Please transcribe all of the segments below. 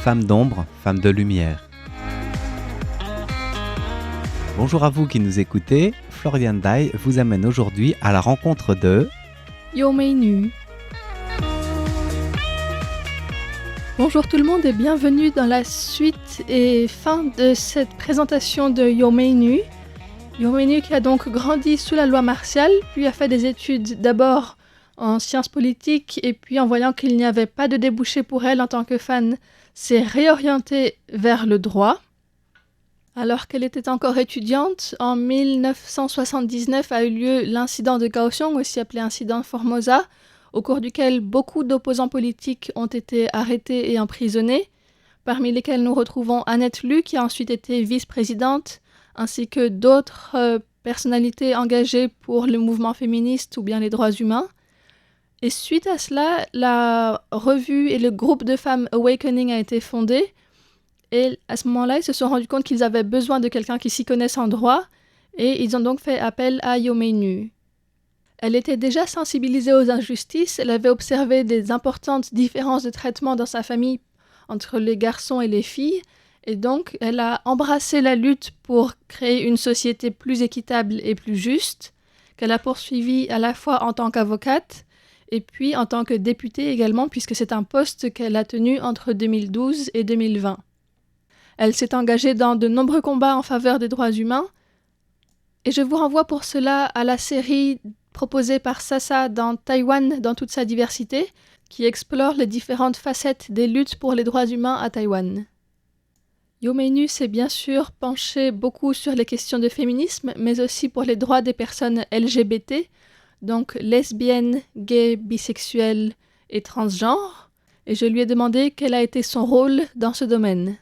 Femmes d'ombre, femmes de lumière. Bonjour à vous qui nous écoutez, Florian Dai vous amène aujourd'hui à la rencontre de Yo Mei-nu. Bonjour tout le monde et bienvenue dans la suite et fin de cette présentation de Yo Mei-nu. Yo Mei-nu qui a donc grandi sous la loi martiale, puis a fait des études d'abord en sciences politiques et puis en voyant qu'il n'y avait pas de débouché pour elle en tant que fan, s'est réorientée vers le droit. Alors qu'elle était encore étudiante, en 1979 a eu lieu l'incident de Kaohsiung, aussi appelé incident Formosa, au cours duquel beaucoup d'opposants politiques ont été arrêtés et emprisonnés, parmi lesquels nous retrouvons Annette Lu, qui a ensuite été vice-présidente, ainsi que d'autres personnalités engagées pour le mouvement féministe ou bien les droits humains. Et suite à cela, la revue et le groupe de femmes Awakening a été fondé. Et à ce moment-là, ils se sont rendus compte qu'ils avaient besoin de quelqu'un qui s'y connaisse en droit. Et ils ont donc fait appel à Yo Mei-nu. Elle était déjà sensibilisée aux injustices. Elle avait observé des importantes différences de traitement dans sa famille entre les garçons et les filles. Et donc, elle a embrassé la lutte pour créer une société plus équitable et plus juste, qu'elle a poursuivie à la fois en tant qu'avocate et puis en tant que députée également, puisque c'est un poste qu'elle a tenu entre 2012 et 2020. Elle s'est engagée dans de nombreux combats en faveur des droits humains. Et je vous renvoie pour cela à la série proposée par Sasa dans Taïwan dans toute sa diversité, qui explore les différentes facettes des luttes pour les droits humains à Taïwan. Yo Mei-nu s'est bien sûr penchée beaucoup sur les questions de féminisme, mais aussi pour les droits des personnes LGBT, donc lesbiennes, gays, bisexuelles et transgenres, et je lui ai demandé quel a été son rôle dans ce domaine.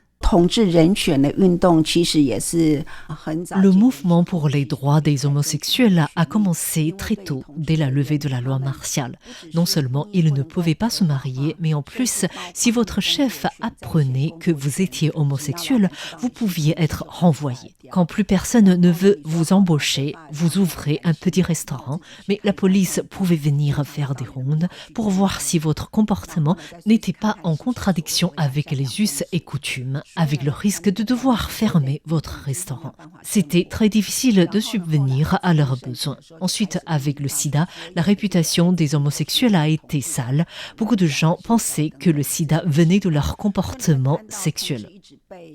Le mouvement pour les droits des homosexuels a commencé très tôt, dès la levée de la loi martiale. Non seulement ils ne pouvaient pas se marier, mais en plus, si votre chef apprenait que vous étiez homosexuel, vous pouviez être renvoyé. Quand plus personne ne veut vous embaucher, vous ouvrez un petit restaurant, mais la police pouvait venir faire des rondes pour voir si votre comportement n'était pas en contradiction avec les us et coutumes, avec le risque de devoir fermer votre restaurant. C'était très difficile de subvenir à leurs besoins. Ensuite, avec le sida, la réputation des homosexuels a été sale. Beaucoup de gens pensaient que le sida venait de leur comportement sexuel.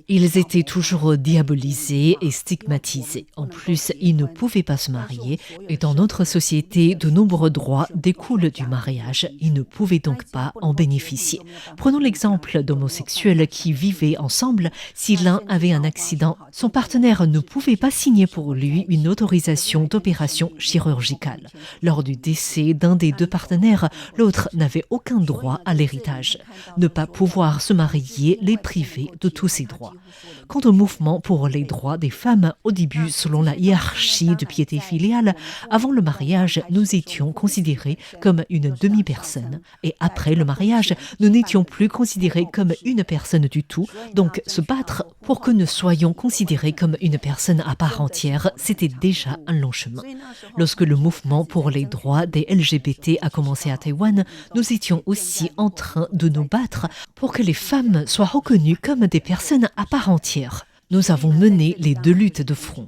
Ils étaient toujours diabolisés et stigmatisés. En plus, ils ne pouvaient pas se marier. Et dans notre société, de nombreux droits découlent du mariage. Ils ne pouvaient donc pas en bénéficier. Prenons l'exemple d'homosexuels qui vivaient ensemble. Si l'un avait un accident, son partenaire ne pouvait pas signer pour lui une autorisation d'opération chirurgicale. Lors du décès d'un des deux partenaires, l'autre n'avait aucun droit à l'héritage. Ne pas pouvoir se marier les privait de tous ses droits. Quant au mouvement pour les droits des femmes, au début, selon la hiérarchie de piété filiale, avant le mariage, nous étions considérés comme une demi-personne. Et après le mariage, nous n'étions plus considérés comme une personne du tout. Donc, se battre pour que nous soyons considérés comme une personne à part entière, c'était déjà un long chemin. Lorsque le mouvement pour les droits des LGBT a commencé à Taïwan, nous étions aussi en train de nous battre pour que les femmes soient reconnues comme des personnes à part entière. Nous avons mené les deux luttes de front.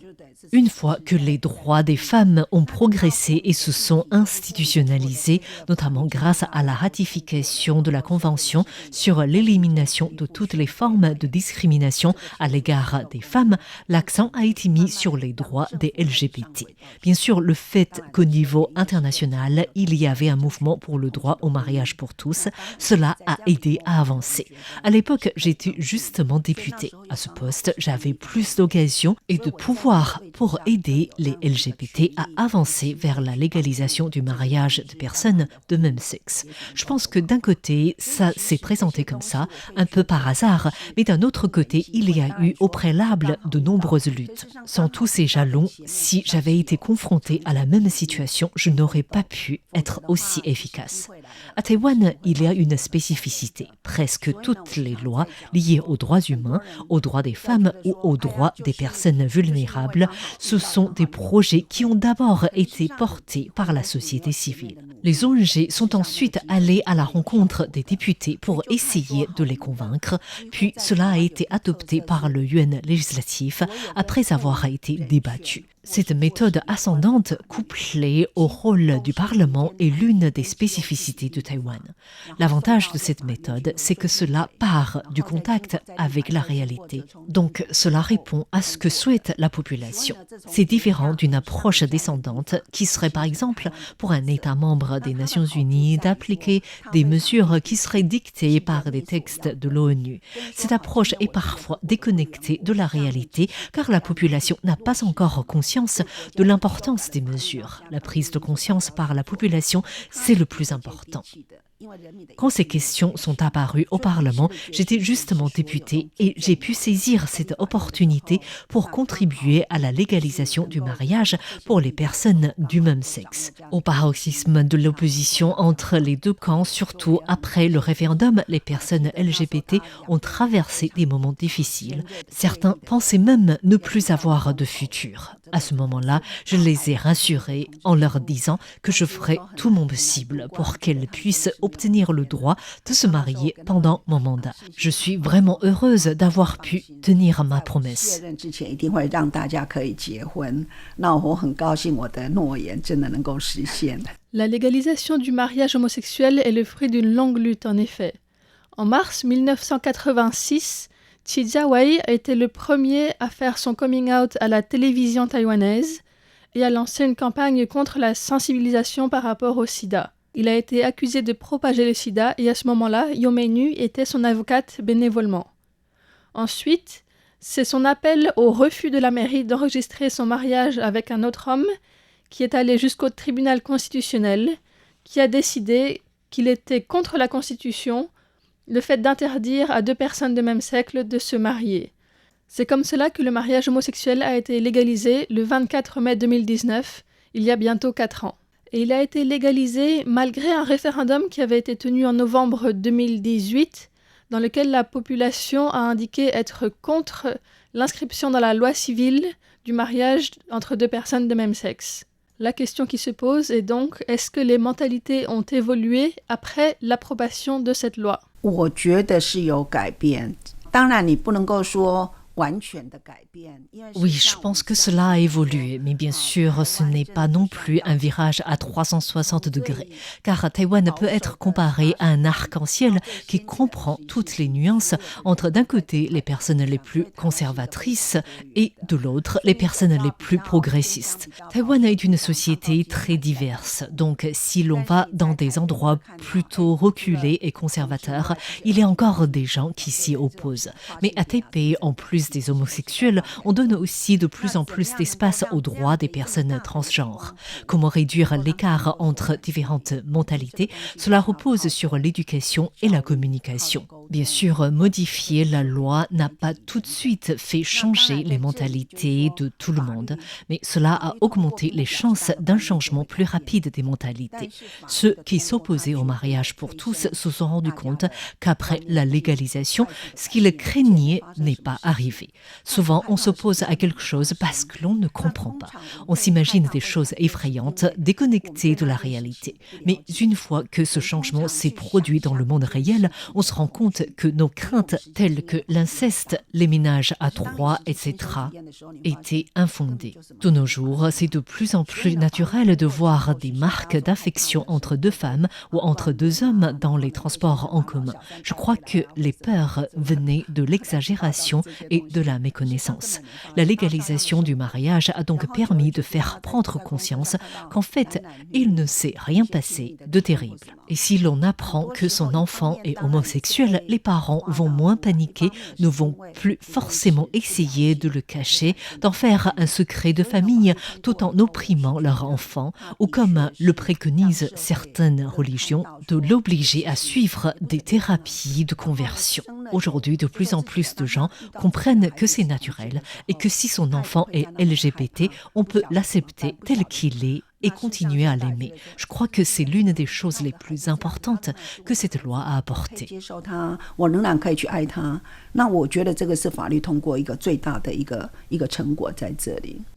Une fois que les droits des femmes ont progressé et se sont institutionnalisés, notamment grâce à la ratification de la Convention sur l'élimination de toutes les formes de discrimination à l'égard des femmes, l'accent a été mis sur les droits des LGBT. Bien sûr, le fait qu'au niveau international, il y avait un mouvement pour le droit au mariage pour tous, cela a aidé à avancer. À l'époque, j'étais justement députée. À ce poste, j'avais plus d'occasions et de pouvoir pour aider les LGBT à avancer vers la légalisation du mariage de personnes de même sexe. Je pense que d'un côté, ça s'est présenté comme ça, un peu par hasard, mais d'un autre côté, il y a eu au préalable de nombreuses luttes. Sans tous ces jalons, si j'avais été confrontée à la même situation, je n'aurais pas pu être aussi efficace. À Taïwan, il y a une spécificité. Presque toutes les lois liées aux droits humains, aux droits des femmes ou aux droits des personnes vulnérables, ce sont des projets qui ont d'abord été portés par la société civile. Les ONG sont ensuite allées à la rencontre des députés pour essayer de les convaincre, puis cela a été adopté par le yuan législatif après avoir été débattu. Cette méthode ascendante, couplée au rôle du Parlement, est l'une des spécificités de Taïwan. L'avantage de cette méthode, c'est que cela part du contact avec la réalité. Donc, cela répond à ce que souhaite la population. C'est différent d'une approche descendante qui serait par exemple pour un État membre des Nations Unies d'appliquer des mesures qui seraient dictées par des textes de l'ONU. Cette approche est parfois déconnectée de la réalité car la population n'a pas encore conscience de l'importance des mesures. La prise de conscience par la population, c'est le plus important. Quand ces questions sont apparues au Parlement, j'étais justement députée et j'ai pu saisir cette opportunité pour contribuer à la légalisation du mariage pour les personnes du même sexe. Au paroxysme de l'opposition entre les deux camps, surtout après le référendum, les personnes LGBT ont traversé des moments difficiles. Certains pensaient même ne plus avoir de futur. À ce moment-là, je les ai rassurés en leur disant que je ferai tout mon possible pour qu'elles puissent obtenir le droit de se marier pendant mon mandat. Je suis vraiment heureuse d'avoir pu tenir ma promesse. La légalisation du mariage homosexuel est le fruit d'une longue lutte, en effet. En mars 1986, Chi Jia-wei a été le premier à faire son coming out à la télévision taïwanaise et a lancé une campagne contre la sensibilisation par rapport au sida. Il a été accusé de propager le sida et à ce moment-là, Yo Mei-nu était son avocate bénévolement. Ensuite, c'est son appel au refus de la mairie d'enregistrer son mariage avec un autre homme qui est allé jusqu'au tribunal constitutionnel, qui a décidé qu'il était contre la Constitution le fait d'interdire à deux personnes de même sexe de se marier. C'est comme cela que le mariage homosexuel a été légalisé le 24 mai 2019, il y a bientôt 4 ans. Et il a été légalisé malgré un référendum qui avait été tenu en novembre 2018, dans lequel la population a indiqué être contre l'inscription dans la loi civile du mariage entre deux personnes de même sexe. La question qui se pose est donc, est-ce que les mentalités ont évolué après l'approbation de cette loi ? 我觉得是有改变，当然你不能够说 Oui, je pense que cela a évolué, mais bien sûr, ce n'est pas non plus un virage à 360 degrés, car Taïwan peut être comparé à un arc-en-ciel qui comprend toutes les nuances entre d'un côté les personnes les plus conservatrices et de l'autre les personnes les plus progressistes. Taïwan est une société très diverse, donc si l'on va dans des endroits plutôt reculés et conservateurs, il y a encore des gens qui s'y opposent. Mais à Taipei, en plus des homosexuels, on donne aussi de plus en plus d'espace aux droits des personnes transgenres. Comment réduire l'écart entre différentes mentalités? Cela repose sur l'éducation et la communication. Bien sûr, modifier la loi n'a pas tout de suite fait changer les mentalités de tout le monde, mais cela a augmenté les chances d'un changement plus rapide des mentalités. Ceux qui s'opposaient au mariage pour tous se sont rendus compte qu'après la légalisation, ce qu'ils craignaient n'est pas arrivé. Souvent, on s'oppose à quelque chose parce que l'on ne comprend pas. On s'imagine des choses effrayantes, déconnectées de la réalité. Mais une fois que ce changement s'est produit dans le monde réel, on se rend compte que nos craintes telles que l'inceste, les ménages à trois, etc., étaient infondées. De nos jours, c'est de plus en plus naturel de voir des marques d'affection entre deux femmes ou entre deux hommes dans les transports en commun. Je crois que les peurs venaient de l'exagération et de la méconnaissance. La légalisation du mariage a donc permis de faire prendre conscience qu'en fait, il ne s'est rien passé de terrible. Et si l'on apprend que son enfant est homosexuel, les parents vont moins paniquer, ne vont plus forcément essayer de le cacher, d'en faire un secret de famille tout en opprimant leur enfant, ou comme le préconisent certaines religions, de l'obliger à suivre des thérapies de conversion. Aujourd'hui, de plus en plus de gens comprennent que c'est naturel et que si son enfant est LGBT, on peut l'accepter tel qu'il est et continuer à l'aimer. Je crois que c'est l'une des choses les plus importantes que cette loi a apportées.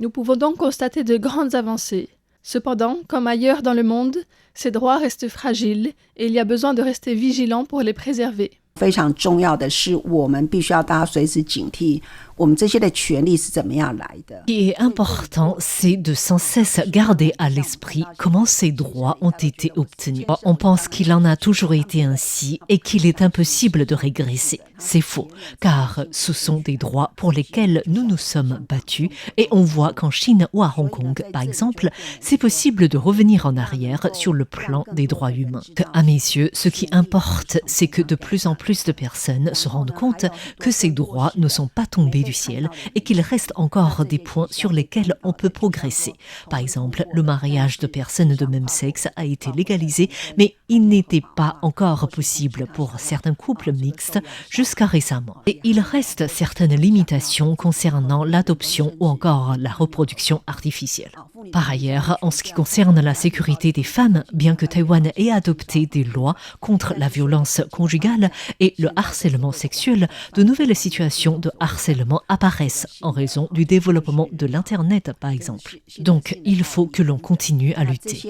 Nous pouvons donc constater de grandes avancées. Cependant, comme ailleurs dans le monde, ces droits restent fragiles et il y a besoin de rester vigilant pour les préserver. 非常重要的是，我们必须要大家随时警惕，我们这些的权利是怎么样来的。Ce qui est important, c'est de sans cesse garder à l'esprit comment ces droits ont été obtenus. On pense qu'il en a toujours été ainsi et qu'il est impossible de régresser. C'est faux, car ce sont des droits pour lesquels nous nous sommes battus et on voit qu'en Chine ou à Hong Kong, par exemple, c'est possible de revenir en arrière sur le plan des droits humains. À mes yeux, ce qui importe, c'est que de plus en plus de personnes se rendent compte que ces droits ne sont pas tombés du ciel et qu'il reste encore des points sur lesquels on peut progresser. Par exemple, le mariage de personnes de même sexe a été légalisé, mais il n'était pas encore possible pour certains couples mixtes jusqu'à récemment. Et il reste certaines limitations concernant l'adoption ou encore la reproduction artificielle. Par ailleurs, en ce qui concerne la sécurité des femmes, bien que Taïwan ait adopté des lois contre la violence conjugale et le harcèlement sexuel, de nouvelles situations de harcèlement apparaissent en raison du développement de l'Internet, par exemple. Donc, il faut que l'on continue à lutter.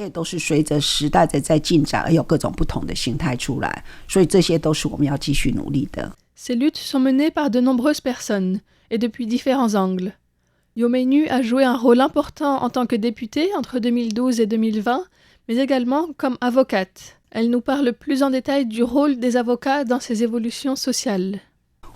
Ces luttes sont menées par de nombreuses personnes et depuis différents angles. Yo Mei-nu a joué un rôle important en tant que députée entre 2012 et 2020, mais également comme avocate. Elle nous parle plus en détail du rôle des avocats dans ces évolutions sociales.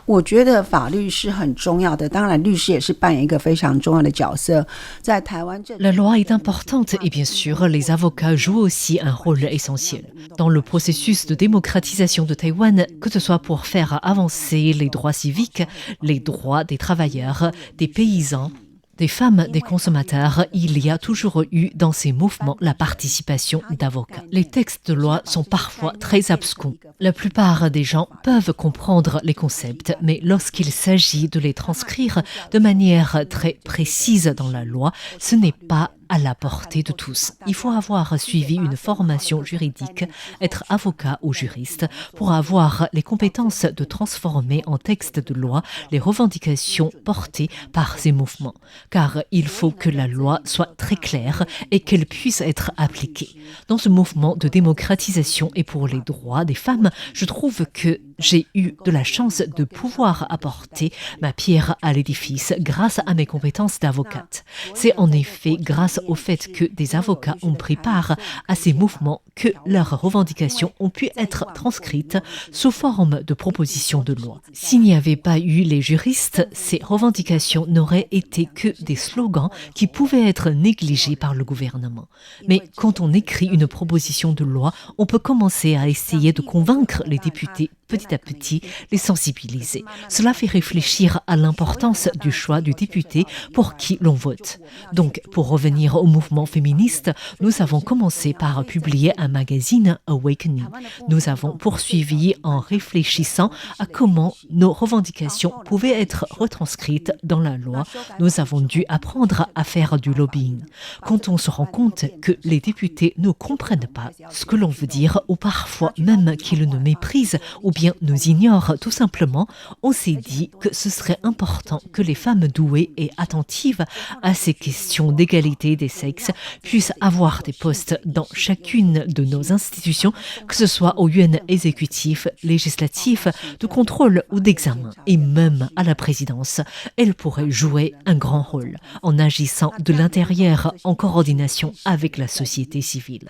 我觉得法律是很重要的，当然律师也是扮演一个非常重要的角色。在台湾， La loi est importante et bien sûr, les avocats jouent aussi un rôle essentiel. Dans le processus de démocratisation de Taïwan, que ce soit pour faire avancer les droits civiques, les droits des travailleurs, des paysans, des femmes, des consommateurs, il y a toujours eu dans ces mouvements la participation d'avocats. Les textes de loi sont parfois très abscons. La plupart des gens peuvent comprendre les concepts, mais lorsqu'il s'agit de les transcrire de manière très précise dans la loi, ce n'est pas à la portée de tous. Il faut avoir suivi une formation juridique, être avocat ou juriste pour avoir les compétences de transformer en texte de loi les revendications portées par ces mouvements. Car il faut que la loi soit très claire et qu'elle puisse être appliquée. Dans ce mouvement de démocratisation et pour les droits des femmes, je trouve que j'ai eu de la chance de pouvoir apporter ma pierre à l'édifice grâce à mes compétences d'avocate. C'est en effet grâce au fait que des avocats ont pris part à ces mouvements que leurs revendications ont pu être transcrites sous forme de propositions de loi. S'il n'y avait pas eu les juristes, ces revendications n'auraient été que des slogans qui pouvaient être négligés par le gouvernement. Mais quand on écrit une proposition de loi, on peut commencer à essayer de convaincre les députés petit à petit, les sensibiliser. Cela fait réfléchir à l'importance du choix du député pour qui l'on vote. Donc, pour revenir au mouvement féministe, nous avons commencé par publier un magazine Awakening. Nous avons poursuivi en réfléchissant à comment nos revendications pouvaient être retranscrites dans la loi. Nous avons dû apprendre à faire du lobbying. Quand on se rend compte que les députés ne comprennent pas ce que l'on veut dire ou parfois même qu'ils nous méprisent ou bien nous ignorent tout simplement, on s'est dit que ce serait important que les femmes douées et attentives à ces questions d'égalité des sexes puissent avoir des postes dans chacune de nos institutions, que ce soit au yuan exécutif, législatif, de contrôle ou d'examen. Et même à la présidence, elles pourraient jouer un grand rôle en agissant de l'intérieur en coordination avec la société civile.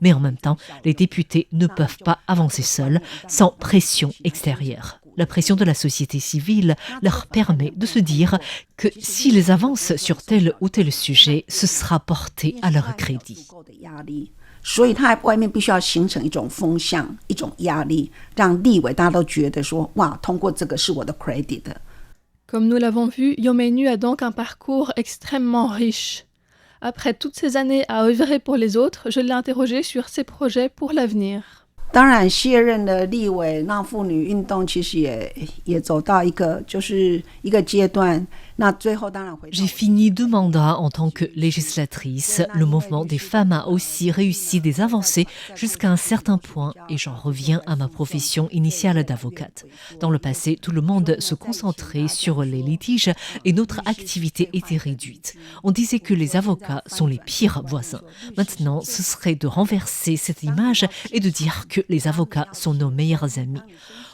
Mais en même temps, les députés ne peuvent pas avancer seuls sans pression extérieure. La pression de la société civile leur permet de se dire que s'ils avancent sur tel ou tel sujet, ce sera porté à leur crédit. 所以它外面必须要形成一种风向，一种压力，让立委大家都觉得说，哇，通过这个是我的 credit。 Comme nous l'avons vu, Yo Mei-nu a donc un parcours extrêmement riche. Après toutes ces années à œuvrer pour les autres, je l'ai interrogé sur ses projets pour l'avenir. 当然，卸任的立委让妇女运动其实也走到一个就是一个阶段。那最后当然回到 J'ai fini 2 mandats en tant que législatrice. Le mouvement des femmes a aussi réussi des avancées jusqu'à un certain point et j'en reviens à ma profession initiale d'avocate. Dans le passé, tout le monde se concentrait sur les litiges et notre activité était réduite. On disait que les avocats sont les pires voisins. Maintenant, ce serait de renverser cette image et de dire que les avocats sont nos meilleurs amis.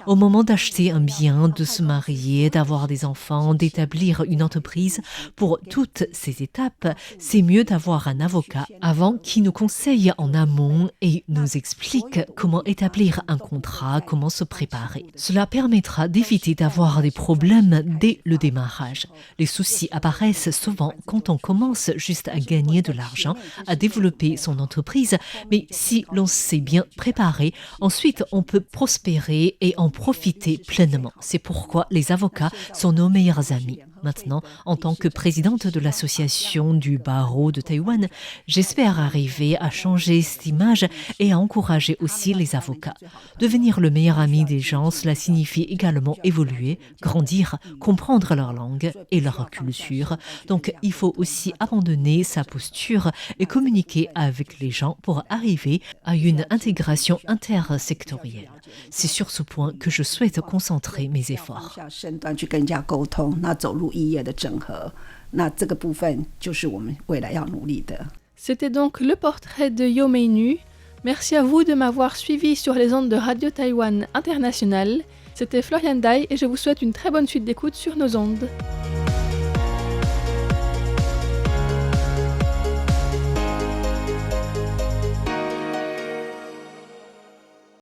Au moment d'acheter un bien, de se marier, d'avoir des enfants, d'établir une entreprise, pour toutes ces étapes, c'est mieux d'avoir un avocat avant qui nous conseille en amont et nous explique comment établir un contrat, comment se préparer. Cela permettra d'éviter d'avoir des problèmes dès le démarrage. Les soucis apparaissent souvent quand on commence juste à gagner de l'argent, à développer son entreprise, mais si l'on s'est bien préparé, ensuite on peut prospérer et en profiter pleinement. C'est pourquoi les avocats sont nos meilleurs amis. Maintenant, en tant que présidente de l'association du barreau de Taïwan, j'espère arriver à changer cette image et à encourager aussi les avocats. Devenir le meilleur ami des gens, cela signifie également évoluer, grandir, comprendre leur langue et leur culture. Donc, il faut aussi abandonner sa posture et communiquer avec les gens pour arriver à une intégration intersectorielle. C'est sur ce point que je souhaite concentrer mes efforts. 异业的整合，那这个部分就是我们未来要努力的。 C'était donc le portrait de Yo Mei-nu. Merci à vous de m'avoir suivi sur les ondes de Radio Taïwan International. C'était Florian Dai et je vous souhaite une très bonne suite d'écoute sur nos ondes.